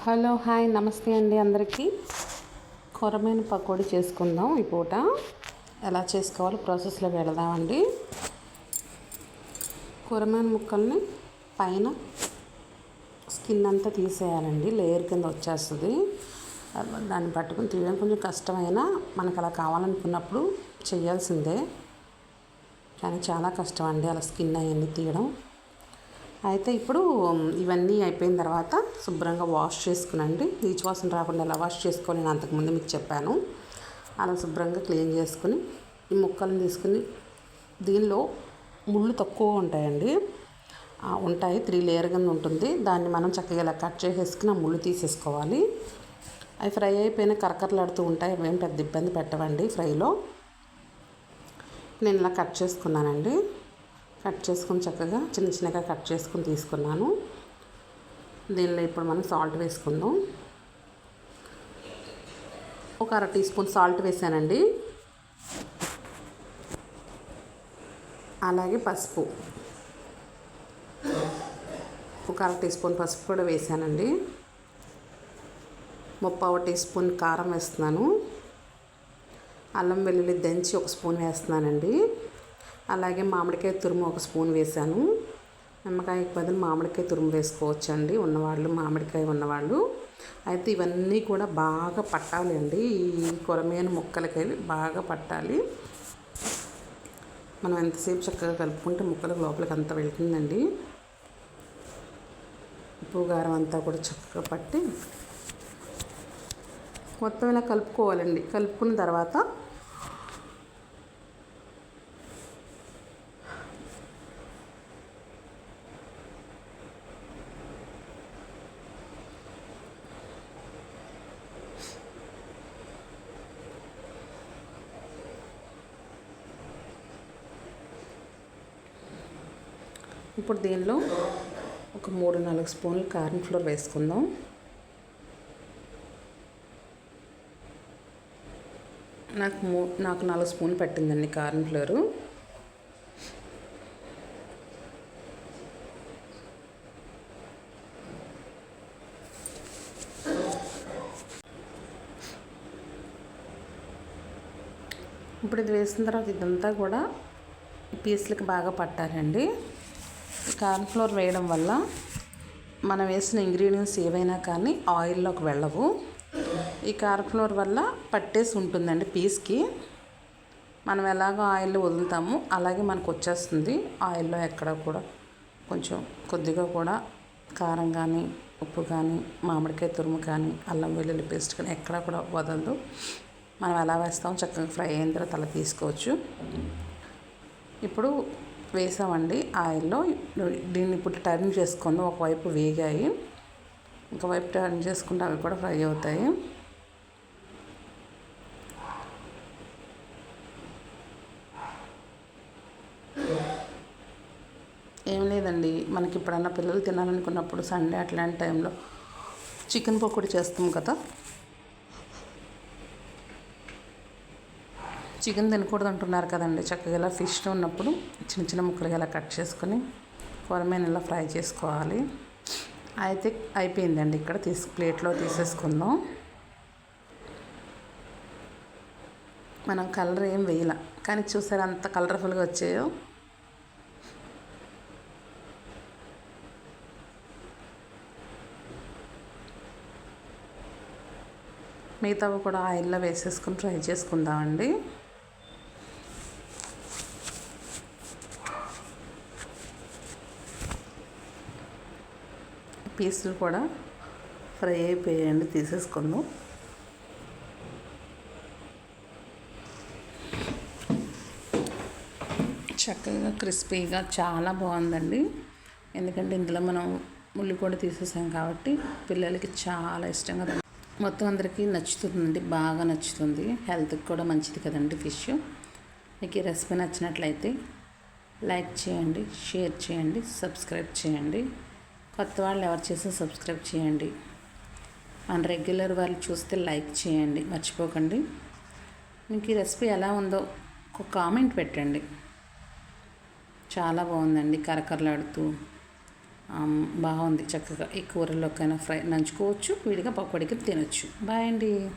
Hello hi నమస్తే అండి అందరికీ. కొరమైన పకోడీ చేసుకుందాం. ఈ పూట ఎలా చేసుకోవాలో ప్రాసెస్లోకి వెళదామండి. కొరమైన ముక్కల్ని పైన స్కిన్ అంతా తీసేయాలండి. లేయర్ కింద వచ్చేస్తుంది. దాన్ని పట్టుకుని తీయడం కొంచెం కష్టమైన మనకు అలా కావాలనుకున్నప్పుడు చేయాల్సిందే, కానీ చాలా కష్టం అండి అలా స్కిన్ అవన్నీ తీయడం. అయితే ఇప్పుడు ఇవన్నీ అయిపోయిన తర్వాత శుభ్రంగా వాష్ చేసుకునండి. నీచు వాసన రాకుండా ఎలా వాష్ చేసుకోవాలి నేను అంతకుముందు మీకు చెప్పాను. అలా శుభ్రంగా క్లీన్ చేసుకుని ఈ ముక్కలను తీసుకుని, దీనిలో ముళ్ళు తక్కువ ఉంటాయండి, ఉంటాయి 3 లేయర్ కింద ఉంటుంది. దాన్ని మనం చక్కగా ఇలా కట్ చేసేసుకుని ఆ ముళ్ళు తీసేసుకోవాలి. అవి ఫ్రై అయిపోయిన కరకరలాడుతూ ఉంటాయి. అవేం పెద్ద ఇబ్బంది పెట్టవండి ఫ్రైలో. నేను ఇలా కట్ చేసుకున్నానండి. కట్ చేసుకుని చక్కగా చిన్నగా కట్ చేసుకుని తీసుకున్నాను. దీనిలో ఇప్పుడు మనం సాల్ట్ వేసుకుందాం. ఒక 1/2 టీ స్పూన్ సాల్ట్ వేసానండి. అలాగే పసుపు, ఒక 1/2 టీ స్పూన్ పసుపు కూడా వేసానండి. 1/4 టీ స్పూన్ కారం వేస్తున్నాను. అల్లం వెల్లుల్లి దంచి 1 స్పూన్ వేస్తున్నానండి. అలాగే మామిడికాయ తురుము 1 స్పూన్ వేసాను. నిమ్మకాయకి బదులు మామిడికాయ తురుము వేసుకోవచ్చండి ఉన్నవాళ్ళు, మామిడికాయ ఉన్నవాళ్ళు. అయితే ఇవన్నీ కూడా బాగా పట్టాలి అండి. ఈ కొరమేను ముక్కలకి బాగా పట్టాలి. మనం ఎంతసేపు చక్కగా కలుపుకుంటే ముక్కలకు లోపలికి అంతా వెళ్తుందండి. ఉప్పు కారం అంతా కూడా చక్కగా పట్టి మొత్తం ఇలా కలుపుకోవాలండి. కలుపుకున్న తర్వాత ఇప్పుడు దీనిలో ఒక 3-4 స్పూన్లు కార్న్ ఫ్లోర్ వేసుకుందాం. నాకు 4 స్పూన్లు పట్టిందండి కార్న్ ఫ్లోరు. ఇప్పుడు ఇది వేసిన తర్వాత ఇదంతా కూడా పీసులకి బాగా పట్టాలండి. కార్న్ ఫ్లోర్ వేయడం వల్ల మనం వేసిన ఇంగ్రీడియంట్స్ ఏవైనా కానీ ఆయిల్లోకి వెళ్ళవు. ఈ కార్న్ ఫ్లోర్ వల్ల పట్టేసి ఉంటుందండి పీస్కి. మనం ఎలాగో ఆయిల్లో వదులుతామో అలాగే మనకు వచ్చేస్తుంది. ఆయిల్లో ఎక్కడ కూడా కొంచెం కొద్దిగా కూడా కారం కానీ, ఉప్పు కానీ, మామిడికాయ తురుము కానీ, అల్లం వెల్లుల్లి పేస్ట్ కానీ ఎక్కడ కూడా వదలదు. మనం ఎలా వేస్తామో చక్కగా ఫ్రై అయిన తర్వాత అలా తీసుకోవచ్చు. ఇప్పుడు వేసామండి ఆయిల్లో. దీన్ని ఇప్పుడు టర్న్ చేసుకుందాం. ఒకవైపు వేగాయి, ఇంకోవైపు టర్న్ చేసుకుంటే అవి కూడా ఫ్రై అవుతాయి. ఏం లేదండి, మనకి ఎప్పుడన్నా పిల్లలు తినాలనుకున్నప్పుడు సండే అట్లాంటి టైంలో చికెన్ పకోడీ చేస్తాం కదా. చికెన్ తినకూడదు అంటున్నారు కదండి. చక్కగా ఇలా ఫిష్ ఉన్నప్పుడు చిన్న ముక్కలుగా ఇలా కట్ చేసుకొని కొరమేను ఇలా ఫ్రై చేసుకోవాలి. అయితే అయిపోయిందండి. ఇక్కడ ప్లేట్లో తీసేసుకుందాం. మనం కలర్ ఏం వేయాల, కానీ చూసారు అంత కలర్ఫుల్గా వచ్చాయో. మిగతావి కూడా ఆయిల్లో వేసేసుకొని ఫ్రై చేసుకుందామండి. పీసులు కూడా ఫ్రై అయిపోయాయండి, తీసేసుకుందాం. చక్కగా క్రిస్పీగా చాలా బాగుందండి. ఎందుకంటే ఇందులో మనం ముళ్ళు కూడా తీసేసాం కాబట్టి పిల్లలకి చాలా ఇష్టంగా మొత్తం అందరికీ నచ్చుతుందండి, బాగా నచ్చుతుంది. హెల్త్కి కూడా మంచిది కదండి ఫిష్. మీకు ఈ రెసిపీ నచ్చినట్లయితే లైక్ చేయండి, షేర్ చేయండి, సబ్స్క్రైబ్ చేయండి. కొత్త వాళ్ళు ఎవరు చేస్తే సబ్స్క్రైబ్ చేయండి. మన రెగ్యులర్ వాళ్ళు చూస్తే లైక్ చేయండి మర్చిపోకండి. మీకు ఈ రెసిపీ ఎలా ఉందో ఒక కామెంట్ పెట్టండి. చాలా బాగుందండి, కరకరలాడుతూ బాగుంది. చక్కగా ఈ కూరల్లోకైనా ఫ్రై నంచుకోవచ్చు, విడిగా పకోడీకి తినొచ్చు. బాయ్ అండి.